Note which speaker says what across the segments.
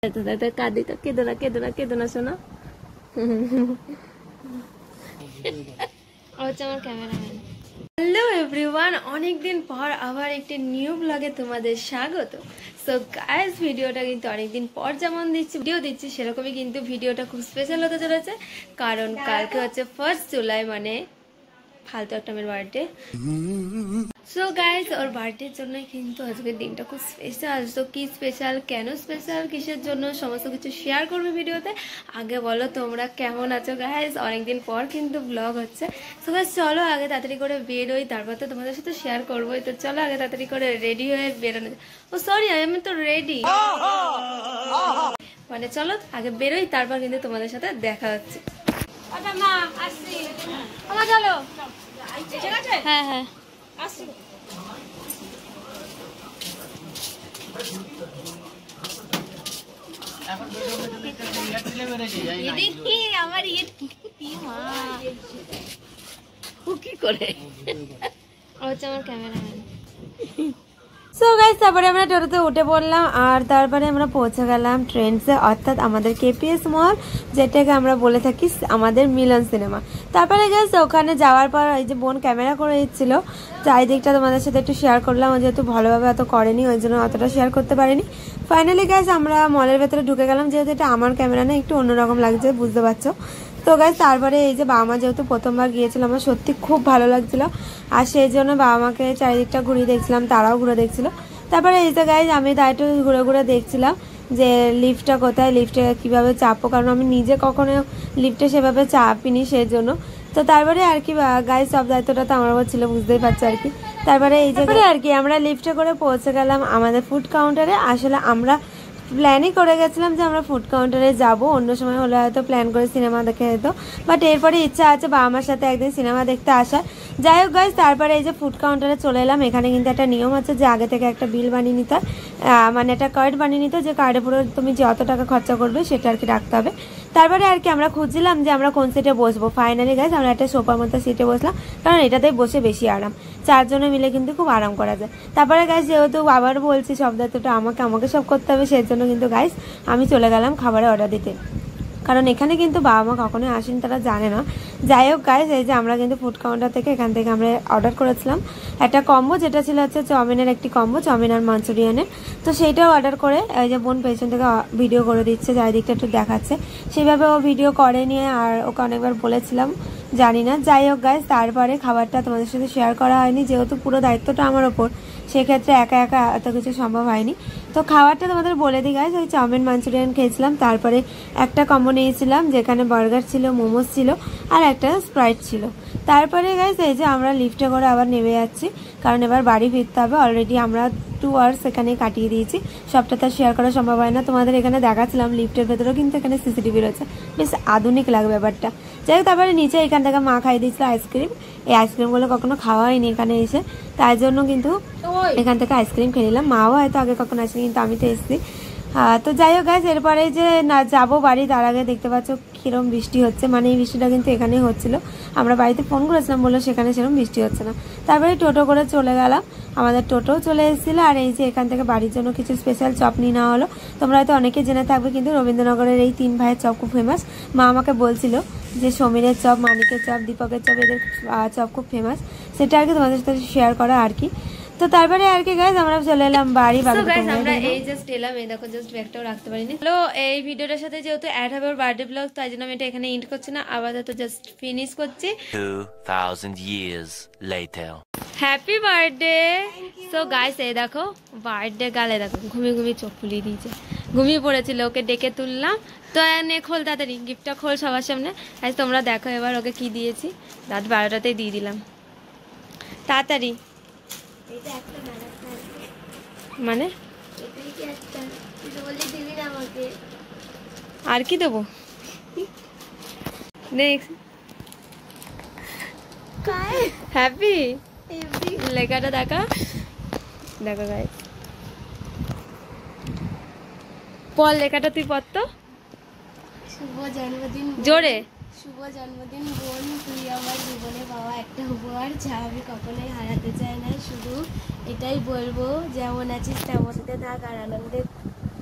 Speaker 1: কাঁদি তো, কেঁদো না কেঁদো না কেঁদো না শোনা। হচ্ছে আমার ক্যামেরাম্যান। হ্যালো এভরিওয়ান, অনেকদিন পর আবার একটি নিউ ব্লগে তোমাদের স্বাগত। সো গাইস, ভিডিওটা কিন্তু অনেকদিন পর যেমন ভিডিও দিচ্ছি সেরকমই কিন্তু ভিডিওটা খুব স্পেশাল হতে চলেছে, কারণ কালকে হচ্ছে 1 জুলাই, মানে ফালতু একটা মেয়ের বার্থডে। সো গাইস, ওর বার্থডের জন্যই কিন্তু আজকের দিনটা খুব স্পেশাল। তো কি স্পেশাল, কেন স্পেশাল, কিসের জন্য, সমস্ত কিছু শেয়ার করবে ভিডিওতে। আগে বলো তোমরা কেমন আছো গাইস, অনেকদিন পর কিন্তু ব্লগ হচ্ছে। সো গাইস চলো আগে তাড়াতাড়ি করে বেরোই, তারপর তো তোমাদের সাথে শেয়ার করবোই। তো চলো আগে তাড়াতাড়ি করে রেডি হয়ে বেরোনো। ও সরি, আমি তো রেডি, মানে চলো আগে বেরোই, তারপর কিন্তু তোমাদের সাথে দেখা হচ্ছে। চলো, হ্যাঁ হ্যাঁ আসছি। আমার কি করে হচ্ছে আমার ক্যামেরাম্যান। সো গাইস, তারপরে আমরা টোটোতে উঠে পড়লাম আর তারপরে আমরা পৌঁছে গেলাম ট্রেন্ডসে, অর্থাৎ আমাদের কেপিএস মল, যেটাকে আমরা বলে থাকি আমাদের মিলন সিনেমা। তারপরে গাইস ওখানে যাওয়ার পর এই যে বোন ক্যামেরা করে দিচ্ছিল, চারিদিকটা তোমাদের সাথে একটু শেয়ার করলাম। যেহেতু ভালোভাবে অত করেনি, ওই জন্য অতটা শেয়ার করতে পারিনি। ফাইনালি গাইস আমরা মলের ভেতরে ঢুকে গেলাম। যেহেতু এটা আমার ক্যামেরা না, একটু অন্যরকম লাগছে, বুঝতে পারছো। তো গাইস তারপরে এই যে বাবা মা যেহেতু প্রথমবার গিয়েছিল, আমার সত্যি খুব ভালো লাগছিল, আর সেই জন্য বাবা মাকে চারিদিকটা ঘুরিয়ে দেখছিলাম, তারাও ঘুরে দেখছিল। তারপরে এই যে গাইস আমি তাই একটু ঘুরে ঘুরে দেখছিলাম যে লিফটটা কোথায়, লিফটে কীভাবে চাপবো, কারণ আমি নিজে কখনো লিফটে সেভাবে চাপিনি, সেই জন্য। তো তারপরে আর কি গাইস সব দায়িত্বটা তো আমার উপর ছিল, বুঝতেই পারছো আর কি। তারপরে এই যে আর কি আমরা লিফটে করে পৌঁছে গেলাম আমাদের ফুড কাউন্টারে। আসলে আমরা প্ল্যানই করে গেছিলাম যে আমরা ফুড কাউন্টারে যাব, অন্য সময় হলে হয়তো প্ল্যান করে সিনেমা দেখে যেত, বাট এরপরে ইচ্ছা আছে বাবা মার সাথে একদিন সিনেমা দেখতে আসার। যাই হোক গাইস, তারপরে এই যে ফুড কাউন্টারে চলে এলাম। এখানে কিন্তু একটা নিয়ম আছে যে আগে থেকে একটা বিল বানিয়ে নিতে, মানে একটা কার্ড বানিয়ে নিতে, যে কার্ডে পুরো তুমি যত টাকা খরচা করবে সেটা আর কি রাখতে হবে। তারপরে আর কি আমরা খুঁজছিলাম যে আমরা কোন সিটে বসবো। ফাইনালি গাইস আমরা একটা সোফার মতো সিটে বসলাম, কারণ এটাতেই বসে বেশি আরাম, চারজনে মিলে কিন্তু খুব আরাম করা যায়। তারপরে গাইস যেহেতু আবার বলছি সব দায়িত্বটা আমাকে সব করতে হবে, সেই জন্য কিন্তু গাইস আমি চলে গেলাম খাবারের অর্ডার দিতে, কারণ এখানে কিন্তু বাবা মা কখনোই আসেনি, তারা জানে না। যাই হোক গাইস, এই যে আমরা কিন্তু ফুড কাউন্টার থেকে এখান থেকে আমরা অর্ডার করেছিলাম একটা কম্বো, যেটা ছিল হচ্ছে চাউমিনের একটি কম্বো, চাউমিন আর মাঞ্চুরিয়ানের। তো সেইটাও অর্ডার করে এই যে বোন পেছন থেকে ভিডিও করে দিচ্ছে, চারিদিকটা একটু দেখাচ্ছে, সেইভাবে ও ভিডিও করে নিয়ে, আর ওকে অনেকবার বলেছিলাম, জানি না। যাই হোক গাইস, তারপরে খাবারটা তোমাদের সাথে শেয়ার করা হয়নি, যেহেতু পুরো দায়িত্বটা আমার ওপর, সেক্ষেত্রে একা একা এত কিছু সম্ভব হয়নি। তো খাবারটা তোমাদের বলে দিই গাইস, ওই চাউমিন মাঞ্চুরিয়ান খেয়েছিলাম, তারপরে একটা কম্বো নিয়েছিলাম যেখানে বার্গার ছিল, মোমোস ছিল, আর একটা স্প্রাইট ছিল। তারপরে গাইস এই যে আমরা লিফটে করে আবার নেমে যাচ্ছি, কারণ এবার বাড়ি ফিরতে হবে। অলরেডি আমরা 2 আওয়ার্স এখানে কাটিয়ে দিয়েছি, সবটা তার শেয়ার করা সম্ভব হয় না। তোমাদের এখানে দেখাচ্ছিলাম লিফটের ভেতরেও কিন্তু এখানে সিসিটিভি রয়েছে, বেশ আধুনিক লাগে ব্যাপারটা। যাই হোক, তারপরে নিচে এখান থেকে মা খাইয়ে দিয়েছিল আইসক্রিম। এই আইসক্রিমগুলো কখনো খাওয়া হয়নি এখানে এসে, তাই জন্য কিন্তু এখান থেকে আইসক্রিম খেয়ে নিলাম। মাও হয়তো আগে কখনো আসেনি, কিন্তু আমি তো এসেছি। তো যাই হোক গাইস, এরপরে যে না যাবো বাড়ি, তার আগে দেখতে পাচ্ছ কিরম বৃষ্টি হচ্ছে, মানে এই বৃষ্টিটা কিন্তু এখানেই হচ্ছিল। আমরা বাড়িতে ফোন করেছিলাম, বললো সেখানে সেরকম বৃষ্টি হচ্ছে না। তারপরে টোটো করে চলে গেলাম, আমাদের টোটোও চলে এসেছিলো। আর এই যে এখান থেকে বাড়ির জন্য কিছু স্পেশাল চপ নিয়ে নেওয়া হলো। তোমরা হয়তো অনেকে জেনে থাকবে, কিন্তু রবীন্দ্রনগরের এই 3 ভাইয়ের চপ খুব ফেমাস। মা আমাকে বলছিল যে সমীরের চপ, মানিকের চপ, দীপকের চপ, এদের চপ খুব ফেমাস, সেটা আর কি তোমাদের সাথে শেয়ার করা আর কি। তো তারপরে আর কি গাইস আমরা চলে এলাম বাড়ি। আমরা এই জাস্ট এলাম, এই দেখো জাস্ট ব্যাগটাও রাখতে পারিনি। হ্যালো, এই ভিডিওটার সাথে যেহেতু অ্যাড হবে ওর বার্থডে ব্লগ, তাই জন্য আমি এটা এখানে এন্ড করছি না, আপাতত জাস্ট ফিনিশ করছি।
Speaker 2: 2000 years later.
Speaker 1: Happy birthday. So guys এই দেখো বার্থডে গালে দেখো ঘুমিয়ে ঘুমিয়ে চোখ ফুলিয়ে দিয়েছে, ঘুমিয়ে পড়েছিল, ওকে ডেকে তুললাম। তো নে খোল তাড়াতাড়ি, গিফটটা খোল সবার সামনে। আজ তোমরা দেখো এবার ওকে কি দিয়েছি, রাত 12টাতেই দিয়ে দিলাম, তাড়াতাড়ি। মানে আর কি দেবো, হ্যাপি লেখাটা দেখা, দেখো গাইস পড় লেখাটা, তুই পড় তো।
Speaker 3: শুভ জন্মদিন
Speaker 1: জোরে,
Speaker 3: শুভ জন্মদিন বোন, তুই আমার জীবনে পাওয়া একটা উপহার, যা আমি কখনোই হারাতে চাই না। শুধু এটাই বলবো, যেমন আছিস তেমনতে থাক আর আনন্দে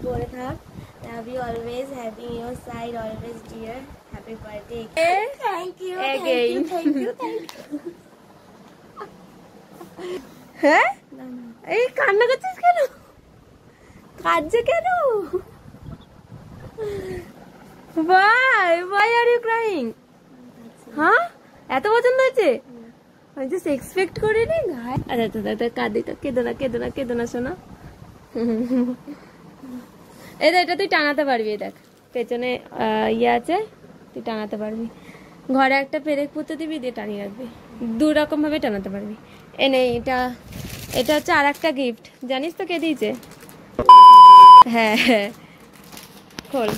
Speaker 3: পড়ে থাক। Love you always, having your side always dear. Happy birthday. Thank you.
Speaker 1: Again.
Speaker 3: Thank you.
Speaker 1: হ্যাঁ এই কান্না করছিস কেন? কাঁদছে কেন? Why are you crying? হ্যাঁ এত পছন্দ হয়েছে? আমি জাস্ট এক্সপেক্ট করিনি। আচ্ছা কেঁদো না শোনা। এটা তুই টানাতে পারবি, দেখ পেছনে ইয়ে আছে, তুই টানাতে পারবি। ঘরে একটা পেরেক পুঁতে দিবি, দিয়ে টানিয়ে রাখবি, 2 রকম ভাবে টানাতে পারবি। এনে এটা হচ্ছে আর একটা গিফট, জানিস তো কে দিয়েছে? হ্যাঁ খোল।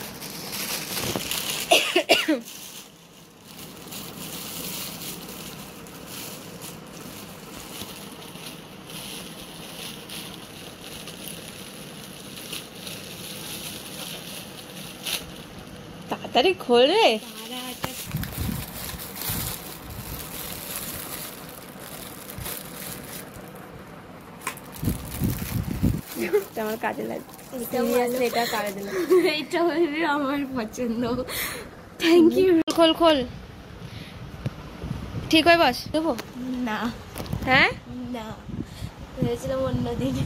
Speaker 1: তাড়াতাড়ি খোল রে। আমার কাজে লাগবে, এটা কাজে দিলাম।
Speaker 3: এটা হলো আমার পছন্দ। Thank you.
Speaker 1: খোল ঠিক হয় বস দেবো
Speaker 3: না।
Speaker 1: হ্যাঁ
Speaker 3: না, ভেবেছিলাম অন্যদিন।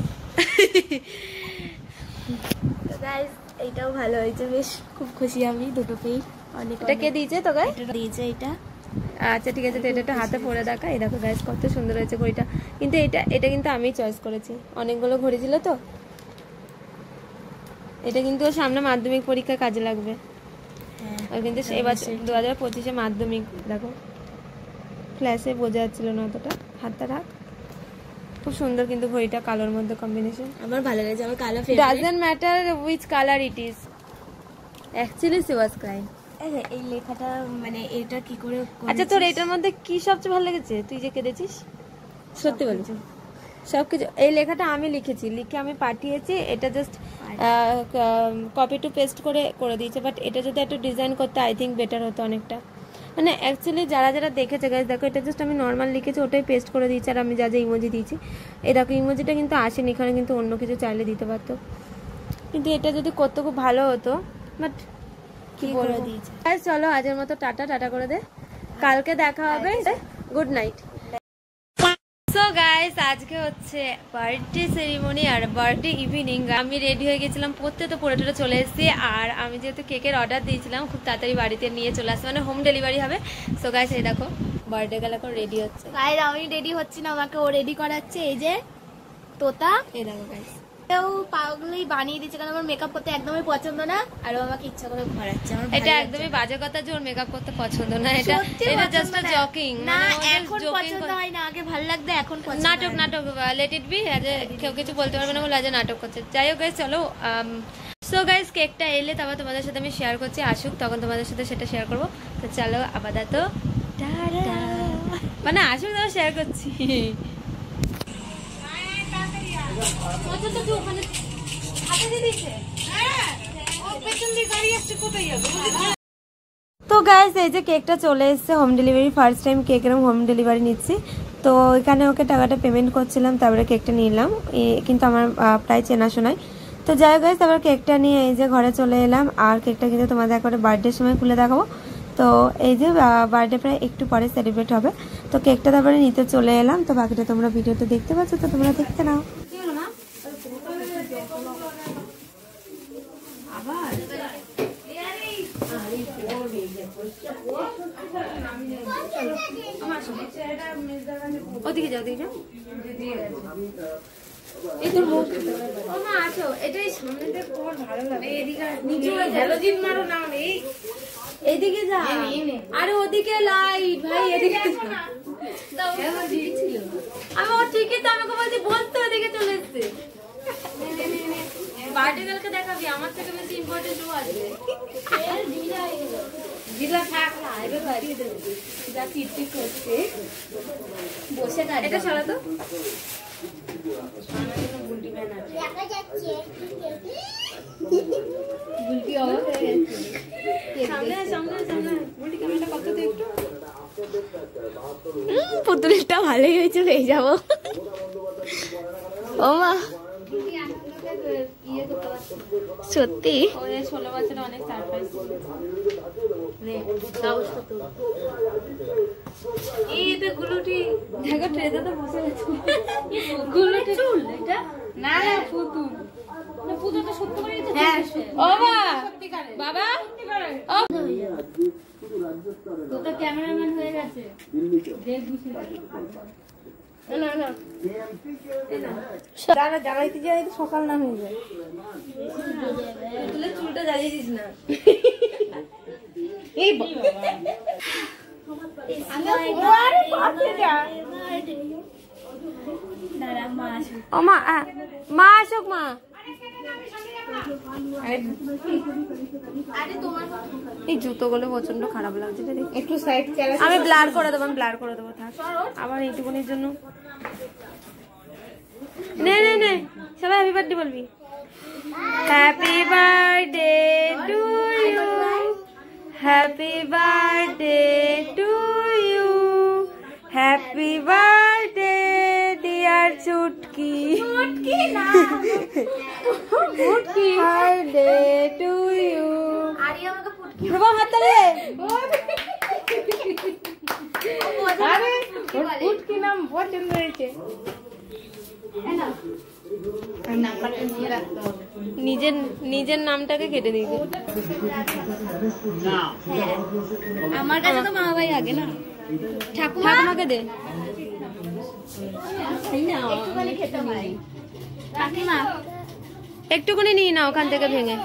Speaker 3: তো গাইস এইটাও ভালো হয়েছে, বেশ খুব খুশি আমি দুটো পেয়ে। অনেক
Speaker 1: এটা কে দিয়েছে তোকে?
Speaker 3: দিয়েছে এটা।
Speaker 1: আচ্ছা ঠিক আছে, তো এটা একটু হাতে পরে দেখা। এই দেখো গাইস কত সুন্দর হয়েছে ঘড়িটা, কিন্তু এটা কিন্তু আমি চয়েস করেছি। অনেকগুলো ঘড়ি ছিল তো, এটা কিন্তু সামনে মাধ্যমিক পরীক্ষায় কাজে লাগবে। আর কিন্তু এবার 2025-এ মাধ্যমিক। দেখো ফ্ল্যাশে বোঝা যাচ্ছিল না অতটা, হাতটা রাখ। খুব সুন্দর কিন্তু ঘড়িটা, কালোর মধ্যে কম্বিনেশন।
Speaker 3: আমার ভালো লাগছে, আমার কালো favourite.
Speaker 1: Doesn't matter which colour it is, actually C was crying.
Speaker 3: এই লেখাটা মানে এটা কি করে?
Speaker 1: আচ্ছা তোর এটার মধ্যে কি সবচেয়ে ভালো লেগেছে? তুই যে কেঁদেছিস, সত্যি বল। সবকিছু এই লেখাটা আমি লিখেছি, লিখে আমি পাঠিয়েছি। এটা জাস্ট কপি টু পেস্ট করে দিয়েছে, বাট এটা যদি একটু ডিজাইন করতে আই থিঙ্ক বেটার হতো অনেকটা। মানে অ্যাকচুয়ালি যারা দেখেছে গাইস, দেখো এটা জাস্ট আমি নর্মাল লিখেছি, ওটাই পেস্ট করে দিয়েছি। আর আমি যা ইমোজি দিয়েছি, এই দেখো ইমোজিটা কিন্তু আসেনি এখানে, কিন্তু অন্য কিছু চাইলে দিতে পারতো। কিন্তু এটা যদি করতে খুব ভালো হতো, বাট কি বলে দিয়েছে। চলো আজের মতো টাটা করে দে, কালকে দেখা হবে। Good night. সো গাইস আজকে হচ্ছে বার্থডে সেরিমনি আর বার্থডে ইভিনিং। আমি রেডি হয়ে গেছিলাম, পড়তে তো পড়ে চলে এসেছি। আর আমি যেহেতু কেকের অর্ডার দিয়েছিলাম, খুব তাড়াতাড়ি বাড়িতে নিয়ে চলে আসবে, মানে হোম ডেলিভারি হবে। সো গাইস এই দেখো বার্থডে গার্ল এখন রেডি হচ্ছে।
Speaker 3: গাইস আমি রেডি হচ্ছি না, আমাকে ও রেডি করাচ্ছে। এই যে তোতা,
Speaker 1: এই দেখো গাইস
Speaker 3: পাগলি বানিয়ে দিচ্ছে, কারণ আমার মেকআপ করতে একদমই পছন্দ না, আর ও আমাকে ইচ্ছা করে ঘোরাচ্ছে।
Speaker 1: এটা একদমই বাজে কথা যে ওর মেকআপ করতে পছন্দ না, এটা জাস্ট আ জকিং।
Speaker 3: না এখন পছন্দ হয় না, আগে ভালো লাগতো, এখন পছন্দ।
Speaker 1: নাটক লেট ইট বি, কেউ কিছু বলতে পারবে না বলে আজ নাটক করছে। যাই হোক গাইস চলো। সো গাইস কেকটা এলে তারপর তোমাদের সাথে আমি শেয়ার করছি, আসুক তখন তোমাদের সাথে সেটা শেয়ার করবো। তো চলো আপাতত টাটা, মানে আসুক তারপর শেয়ার করছি। তো গাইস এই যে কেকটা চলে এসেছে home delivery, first time cake এরকম হোম ডেলিভারি নিচ্ছি। তো এখানে ওকে টাকাটা পেমেন্ট করছিলাম, তারপরে কেকটা নিলাম, কিন্তু আমার প্রায় চেনাশোনায়। তো যাই হোক গাইস তারপর কেকটা নিয়ে এই যে ঘরে চলে এলাম। আর কেকটা কিন্তু তোমাদের একবারে বার্থডের সময় খুলে দেখাবো। তো এই যে বার্থডে প্রায় একটু পরে সেলিব্রেট হবে, তো কেকটা তারপরে নিতে চলে এলাম। তো বাকিটা তোমরা ভিডিওতে দেখতে পাচ্ছ, তো তোমরা দেখতে নাও। ওদিকে যাও, ওদিকে যাও। এই তোর মুখ আসো, এটাই সামনে দেখ, তোমার ভালো লাগে। এদিকে নিচে হ্যালোজিন মারো না, এইদিকে যা। আরে ওদিকে লাইট ভাই, এদিকে আমি ও ঠিকই তো, আমাকে বলছি বলতে ওদিকে চলে এসছে। বার্থডে গার্লকে দেখাবি, আমার থেকে বেশি ইম্পর্টেন্ট ও আছে। জিলা থাক না, এবার বাড়িয়ে দেবো যা চিটচিট করছে, বসে না। এটা সরা তো পুতুলটা ভালোই হয়েছে, পেয়ে যাবো। ও মা
Speaker 3: ইয়ে করতে পারছি না।
Speaker 1: সত্যি ওই 16 বছরে অনেক সারপ্রাইজ রে কাগজটা তো এই এটা গুলুটি দেখো ট্রেতে তো বসে গেছে গুলুটি চুল এটা না না পুতুল না পুতুল তো সত্যি করে দিতে ও বাবা ও তো তো ক্যামেরাম্যান হয়ে গেছে দেখ বুঝি না না দাঁড়া জ্বালাইতে জ্বালাইতে সকাল না হয়ে যায় তুলে চুলটা জ্বালিয়ে দিস না এই ও মা মা আসুক মা এই জুতোগুলো প্রচন্ড খারাপ লাগছে একটু সাইড আমি ব্লার করে দেবো থাক আবার এইটুকুনির জন্য নে নে নে সবাই হ্যাপি বার্থডে বলবি happy birthday to you happy birthday to you happy birthday dear Chutki না ফুটকি বার্থডে টু ইউ আরে আমাকে ফুটকি বাবা হাত তালে আরে ফুটকি নাম পছন্দ হয়েছে নিজের নামটাকে কেটে দিয়েছে
Speaker 3: আমার কাছে তো মা বাবাই আগে না
Speaker 1: ঠাকুমাকে দে
Speaker 3: একটুখানি খেতে হয় কাকিমা
Speaker 1: একটুখানি নিয়ে না ওখান থেকে ভেঙে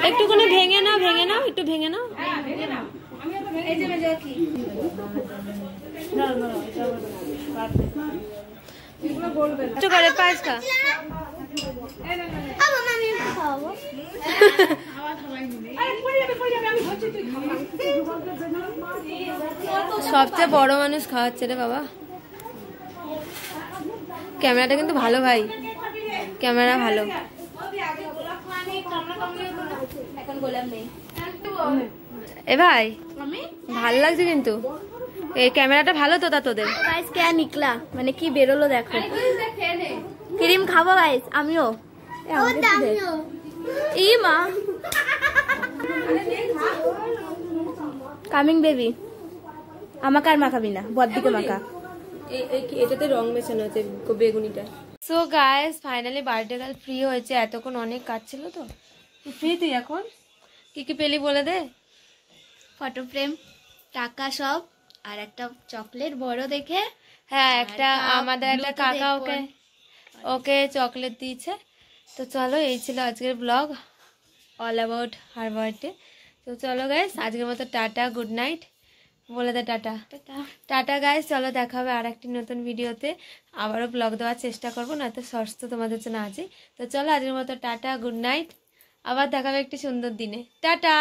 Speaker 1: একটুখানি ভেঙে নাও একটু ভেঙে নাও একটু করে পাঁচ খা সবচেয়ে বড় মানুষ খাওয়াচ্ছে রে বাবা ক্যামেরাটা কিন্তু ভালো ভাই ক্যামেরা ভালো এ ভাই ভালো লাগছে কিন্তু এই ক্যামেরাটা ভালো তো তা তোদের
Speaker 3: গাইস কে নিকলা মানে কি বেরোলো দেখো ক্রিম খাবো গাইস আমিও ই মা কামিং বেবি আমাকে আর মাখাবি না বদ্দিকে মাখা
Speaker 1: এটাতে রং মেশানো আছে বেগুনিটা so guys finally birthday girl free হয়েছে এতক্ষণ অনেক কাজ ছিল তো ফ্রি তুই এখন কি কি পেলি বলে দে
Speaker 3: ফটো ফ্রেম টাকা সব আর একটা চকলেট বড় দেখে
Speaker 1: হ্যাঁ একটা আমাদের একটা কাকা ওকে চকলেট দিয়েছে তো চলো এই ছিল আজকের blog all about her birthday তো চলো গাইস আজকের মতো টাটা গুড নাইট বলে দে টাটা টাটা গাইস চলো দেখা হবে আর একটি নতুন ভিডিওতে আবারও ব্লগ দেওয়ার চেষ্টা করবো না তো শর্টস তো তোমাদের জন্য আছে তো চলো আজকের মতো টাটা গুড নাইট আবার দেখা হবে একটি সুন্দর দিনে টাটা